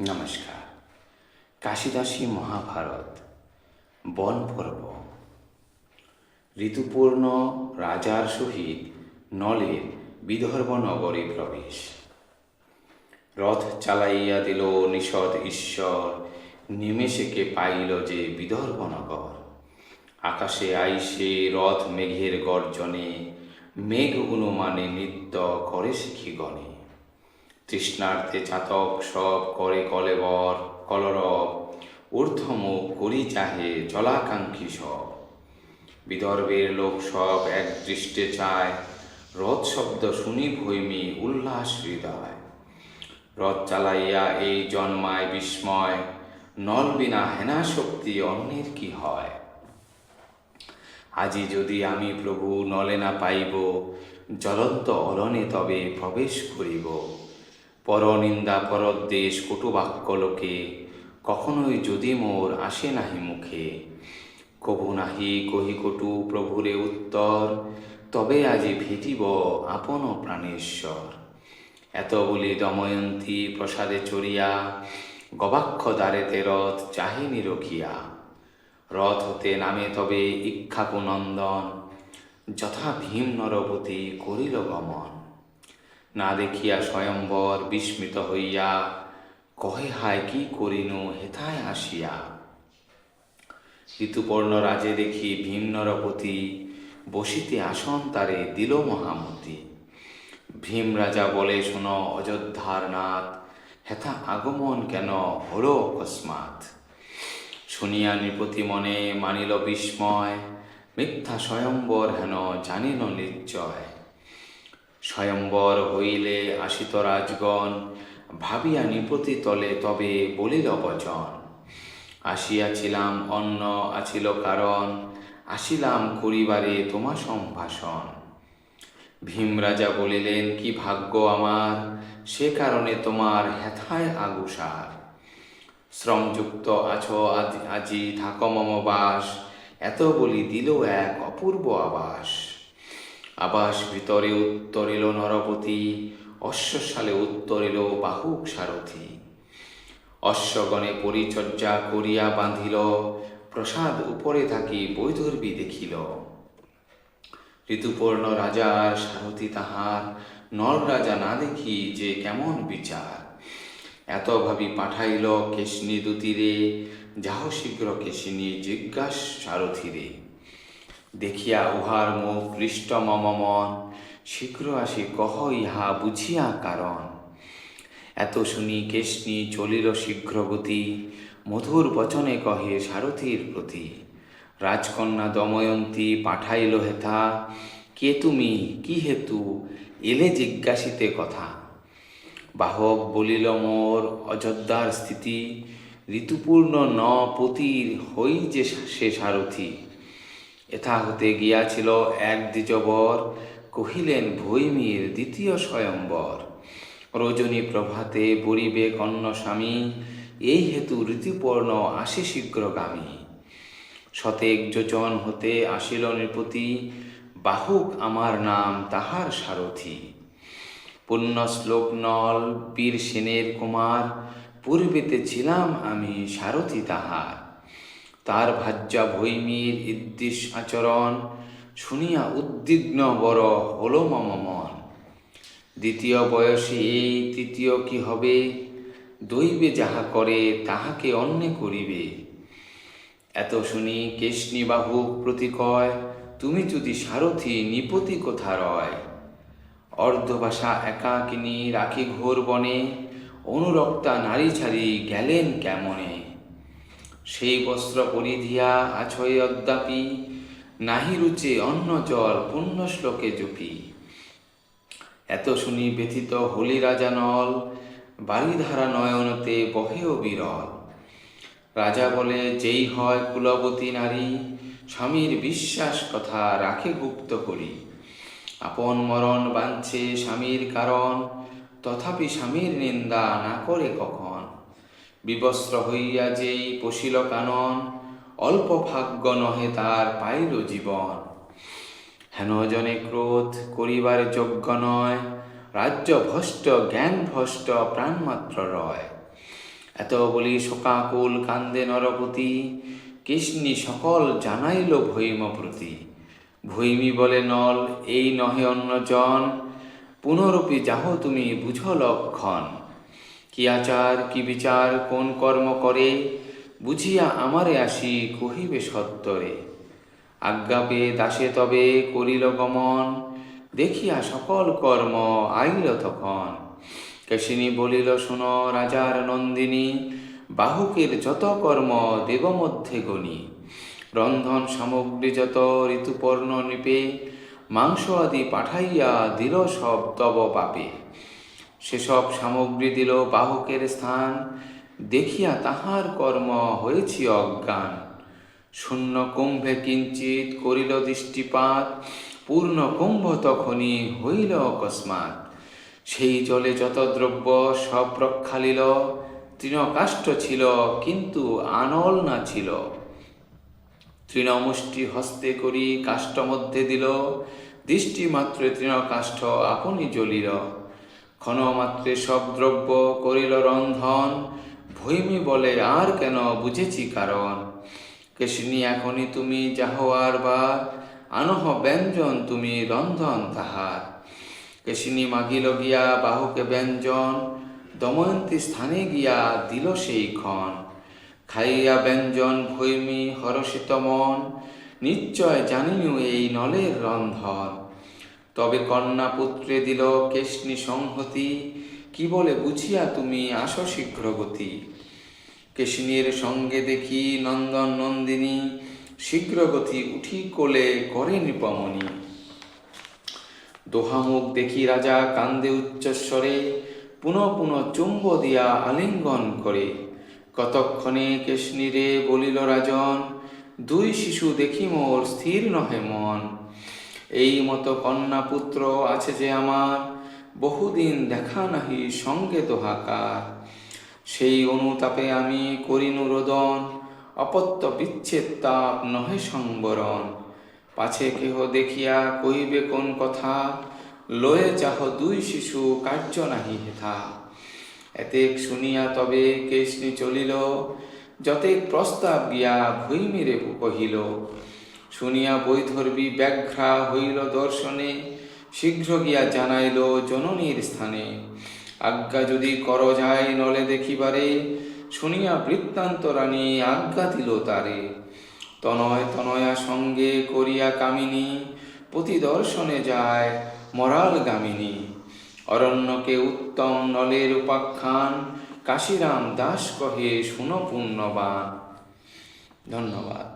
নমস্কার। কাশিদাসী মহাভারত বন পর্ব। ঋতুপূর্ণ রাজার সহিত নলের বিদর্ভ নগরে প্রবেশ। রথ চালাইয়া দিল নিষদ ঈশ্বর, নিমেষেকে পাইল যে বিদর্ভ নগর। আকাশে আইসে রথ মেঘের গর্জনে, মেঘ অনুমানে নৃত্য করে শিখিগণে। তৃষ্ণার্থে চাতক সব করে কলরব, ঊর্ধ্বমুখ করি চাহে জলাকাঙ্ক্ষী সব। বিদর্ভের লোক সব এক দৃষ্টে চায়, রথ শব্দ শুনি ভৈমী উল্লাস হৃদয়। রথ চালাইয়া এই জন্মায় বিস্ময়, নল বিনা হেনা শক্তি অন্যের কি হয়। আজি যদি আমি প্রভু নলে না পাইব, জ্বলন্ত অলনে তবে প্রবেশ করিব। পরনিন্দা পরদ্দেশ কটুবাক্য লোকে, কখনোই যদি মোর আসে নাহি মুখে। কভু নাহি কহি কটু প্রভুরে উত্তর, তবে আজি ভেটিব আপন প্রাণেশ্বর। এত বলি দময়ন্তী প্রসাদে চড়িয়া, গবাক্ষ দ্বারেতে রথ চাহে নিরখিয়া। রথ হতে নামে তবে ইক্ষ্বাকু নন্দন, যথা ভীম নরপতি করিল গমন। না দেখিয়া স্বয়ম্বর বিস্মিত হইয়া, কহে হায় কি করিনু হেথায় আসিয়া। ঋতুপর্ণ রাজে দেখি ভীম নরপতি, বসিতে আসন তারে দিল মহামতি। ভীম রাজা বলে শোনো অযোধ্যার নাথ, হেথা আগমন কেন হলো অকস্মাৎ। শুনিয়া নৃপতি মনে মানিল বিস্ময়, মিথ্যা স্বয়ম্বর হেন জানিল নিশ্চয়। স্বয়ম্বর হইলে আসিত রাজগণ, ভাবিয়া নৃপতি তলে তবে বলিল বচন। আসিয়াছিলাম অন্য আছিল কারণ, আসিলাম করিবারে তোমা সম্ভাষণ। ভীম রাজা বলিলেন কি ভাগ্য আমার, সে কারণে তোমার হেথায় আগুসার। শ্রমযুক্ত আছো আজি থাক মম বাস, এত বলি দিল এক অপূর্ব আবাস। আবাস ভিতরে উত্তরিল নরপতি, অশ্বশালে উত্তরিল বাহুক সারথি। অশ্বগণে পরিচর্যা করিয়া বাঁধিল, প্রসাদ উপরে থাকি বৈদর্ভী দেখিল। ঋতুপর্ণ রাজার সারথি তাহার, নল রাজা না দেখি যে কেমন বিচার। এত ভাবি পাঠাইল কেশিনী দুতীরে, যাহ শীঘ্র কেশিনী জিজ্ঞাস সারথিরে। দেখিয়া উহার মুখ হৃষ্ট মম মন, শীঘ্র আসি কহ ইহা বুঝিয়া কারণ। এত শুনি কেশিনী চলিল শীঘ্রগতি, মধুর বচনে কহে সারথির প্রতি। রাজকন্যা দময়ন্তী পাঠাইল হেথা, কে তুমি কি হেতু এলে জিজ্ঞাসিতে কথা। বাহক বলিল মোর অযোধ্যার স্থিতি, ঋতুপূর্ণ ন পতির হই যে সে সারথি। এথা হতে গিয়াছিল এক দ্বিজবর, কহিলেন ভৈমীর দ্বিতীয় স্বয়ম্বর। রজনী প্রভাতে বরিবে কন্য স্বামী, এই হেতু ঋতুপর্ণ আসে শীঘ্রগামী। শতেক যোজন হতে আসিল নৃপতি, বাহুক আমার নাম তাহার সারথি। পুণ্যশ্লোক নল বীর সেনের কুমার, পূর্বেতে ছিলাম আমি সারথি তাহার। তার ভাজ্যা ভৈমীর ঈদৃশ আচরণ, শুনিয়া উদ্বিগ্ন বড় হল মম মন। দ্বিতীয় বয়সে এই তৃতীয় কি হবে, দৈবে যাহা করে তাহাকে অন্যে করিবে। এত শুনি কেশিনী বাহুক প্রতি কয়, তুমি যদি সারথি নৃপতি কোথা রয়। অর্ধবাসা একাকিনী রাখি ঘোর বনে, অনুরক্তা নারী ছাড়ি গেলেন কেমনে। সেই বস্ত্র পরিধিয়া আছয় অদ্যাপি, নাহি রুচে অন্ন জল পুণ্যশ্লোকে জপি। এত শুনি ব্যথিত হলি রাজা নল, বারিধারা নয়নতে বহেও বিরল। রাজা বলে যেই হয় কুলবতী নারী, স্বামীর বিশ্বাস কথা রাখে গুপ্ত করি। আপন মরণ বাঞ্ছে স্বামীর কারণ, তথাপি স্বামীর নিন্দা না করে কখন। বিবস্ত্র হইয়া যেই পশিল কানন, অল্প ভাগ্য নহে তার পাইল জীবন। হেন জনে ক্রোধ করিবার যোগ্য নয়, রাজ্য ভ্রষ্ট জ্ঞান ভ্রষ্ট প্রাণমাত্র রয়। এত বলি শোকাকুল কান্দে নরপতি, কেশনি সকল জানাইল ভৈম প্রতি। ভৈমী বলে নল এই নহে অন্যজন, পুনরূপী যাহ তুমি বুঝ লক্ষণ। কি আচার কি বিচার কোন কর্ম করে, বুঝিয়া আমারে আসি কহিবে সত্তরে। আজ্ঞা পেয়ে দাসে তবে করিল গমন, দেখিয়া সকল কর্ম আইল তখন। কেশিনী বলিল শুন রাজার নন্দিনী, বাহুকের যত কর্ম দেব মধ্যে গণি। রন্ধন সামগ্রী যত ঋতুপর্ণ নৃপে, মাংস আদি পাঠাইয়া দিল সব তব পাপে। সেসব সামগ্রী দিল বাহকের স্থান, দেখিয়া তাহার কর্ম হয়েছি অজ্ঞান। শূন্য কুম্ভে কিঞ্চিত করিল দৃষ্টিপাত, পূর্ণ কুম্ভ তখনই হইল অকস্মাৎ। সেই জলে যত দ্রব্য সব প্রক্ষালিল, তৃণকাষ্ঠ ছিল কিন্তু আনল না ছিল। তৃণমুষ্টি হস্তে করি কাষ্ঠ মধ্যে দিল, দৃষ্টিমাত্রে তৃণকাষ্ঠ আপনি জ্বলিল। ক্ষণমাত্রে সব দ্রব্য করিল রন্ধন, ভৈমী বলে আর কেন বুঝেছি কারণ। কেশিনী এখনই তুমি যাহ আর বার, আনহ ব্যঞ্জন তুমি রন্ধন তাহার। কেশিনী মাগিল গিয়া বাহুকে ব্যঞ্জন, দময়ন্তী স্থানে গিয়া দিল সেই ক্ষণ। খাইয়া ব্যঞ্জন ভৈমী হরষিত মন, নিশ্চয় জানিনু এই নলের রন্ধন। তবে কন্যা পুত্রে দিল কেশনি সংহতি, কি বলে বুঝিয়া তুমি আসো শীঘ্র গতি। কেশিনীর সঙ্গে দেখি নন্দন নন্দিনী, শীঘ্র গতি উঠি কোলে করে নৃপমণি। দোহামুখ দেখি রাজা কান্দে উচ্চস্বরে, পুনঃ পুনঃ চুম্ব দিয়া আলিঙ্গন করে। কতক্ষণে কেশনীরে বলিল রাজন, দুই শিশু দেখি মোর স্থির নহে মন। এই মতো কন্যা পুত্র আছে যে আমার, বহুদিন দেখা নাহি সঙ্গে দোহাকার। সেই অনুতাপে আমি করিনু রোদন, অপত্য বিচ্ছেদ তাপ নহে সংবরণ। পাছে কেহ দেখিয়া কহিবে কোন কথা, লয়ে যাহ দুই শিশু কার্য নাহি হেথা। এতেক শুনিয়া তবে কেশনী চলিল, যতেক প্রস্তাব গিয়া ভৈমীরে কহিল। শুনিয়া বৈধর্বী ব্যাঘ্রা হইল দর্শনে, শীঘ্র গিয়া জানাইল জননীর স্থানে। আজ্ঞা যদি কর যায় নলে দেখিবারে, শুনিয়া বৃত্তান্ত রানী আজ্ঞা দিল তারে। তনয় তনয়া সঙ্গে করিয়া কামিনী, পতি দর্শনে যায় মরাল গামিনী। অরণ্যকে উত্তম নলের উপাখ্যান, কাশীরাম দাস কহে শুন পুণ্যবান। ধন্যবাদ।